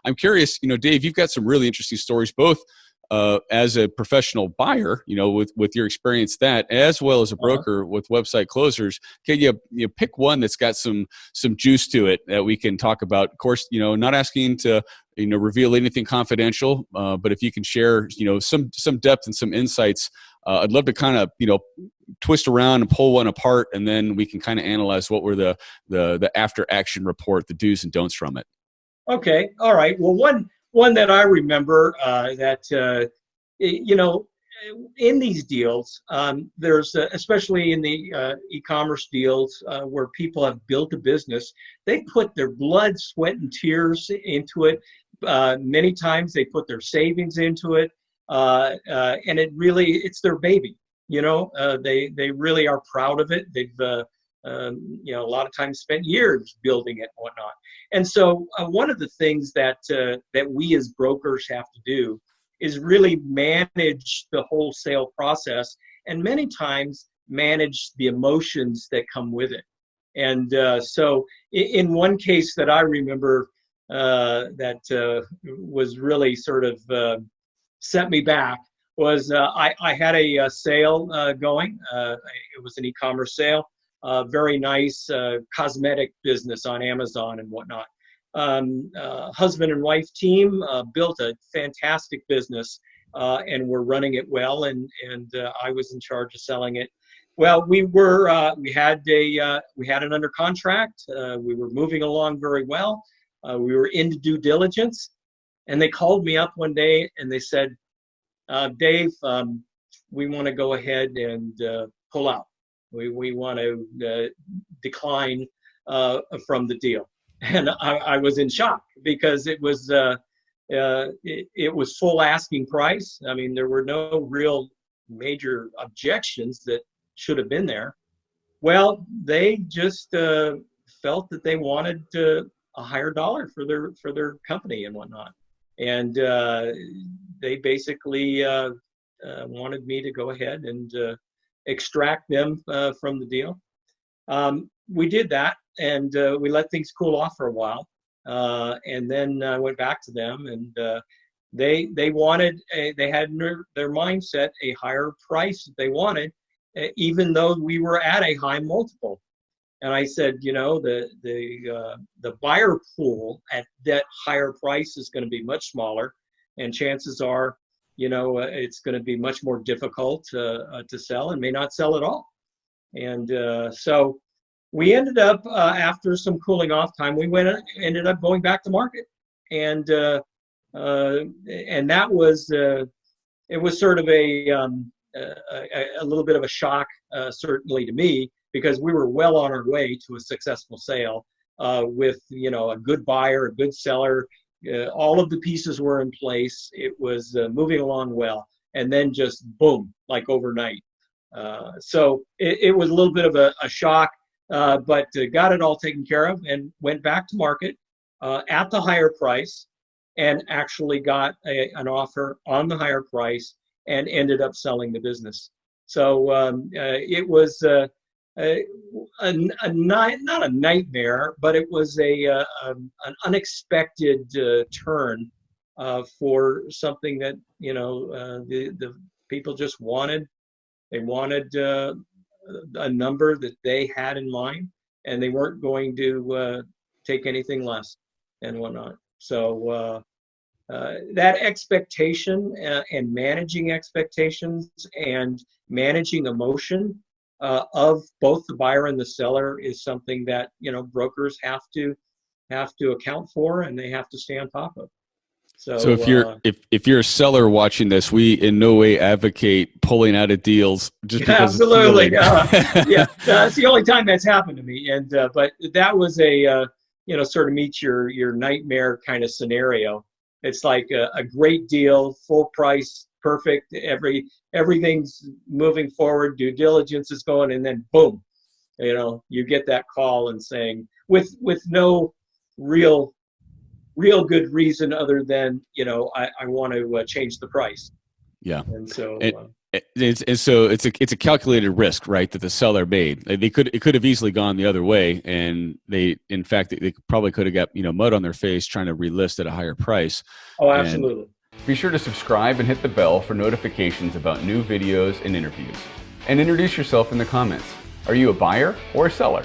I'm curious, Dave, you've got some really interesting stories, both as a professional buyer, with your experience that, as well as a broker with website closers. Can you pick one that's got some juice to it that we can talk about? Of course, not asking to reveal anything confidential, but if you can share some depth and some insights, I'd love to kind of twist around and pull one apart, and then we can kind of analyze what were the after action report, the do's and don'ts from it. Okay, all right. Well, one that I remember in these deals, there's especially in the e-commerce deals where people have built a business, they put their blood, sweat, and tears into it. Many times they put their savings into it, and it's their baby. They really are proud of it. They've a lot of times spent years building it and whatnot. And so one of the things that we as brokers have to do is really manage the wholesale process, and many times manage the emotions that come with it. And so in one case that I remember that was really sort of set me back was I had a sale going. It was an e-commerce sale. Very nice cosmetic business on Amazon and whatnot. Husband and wife team built a fantastic business and were running it well, and I was in charge of selling it. Well, we had it under contract. We were moving along very well. We were into due diligence, and they called me up one day and they said, Dave, we want to go ahead and pull out. We want to decline from the deal. And I was in shock because it was full asking price. I mean, there were no real major objections that should have been there. Well, they just felt that they wanted a higher dollar for their company and whatnot, and they basically wanted me to go ahead and extract them from the deal. We did that, and we let things cool off for a while, and then I went back to them, and they wanted they had in their mindset a higher price that they wanted, even though we were at a high multiple. And I said, the buyer pool at that higher price is going to be much smaller, and chances are, it's going to be much more difficult to sell, and may not sell at all. And so we ended up, after some cooling off time, ended up going back to market, and that was it was sort of a little bit of a shock, certainly to me, because we were well on our way to a successful sale with a good buyer, a good seller. All of the pieces were in place. It was moving along well, and then just boom, like overnight. So it was a little bit of a shock, but got it all taken care of and went back to market at the higher price, and actually got an offer on the higher price and ended up selling the business. So it was not a nightmare, but it was an unexpected turn for something that the people just wanted. They wanted a number that they had in mind, and they weren't going to take anything less and whatnot. So that expectation and managing expectations and managing emotion of both the buyer and the seller is something that brokers have to account for, and they have to stay on top of. So if you're a seller watching this, we in no way advocate pulling out of deals just because. Absolutely, yeah, that's the only time that's happened to me, and but that was a sort of meets your nightmare kind of scenario. It's like a great deal, full price, perfect, everything's moving forward, due diligence is going, and then boom, you get that call and saying with no real good reason other than I want to change the price. Yeah. And so. It's a calculated risk, right, that the seller made. It could have easily gone the other way, and they probably could have got mud on their face trying to relist at a higher price. Oh, absolutely. And be sure to subscribe and hit the bell for notifications about new videos and interviews. And introduce yourself in the comments. Are you a buyer or a seller?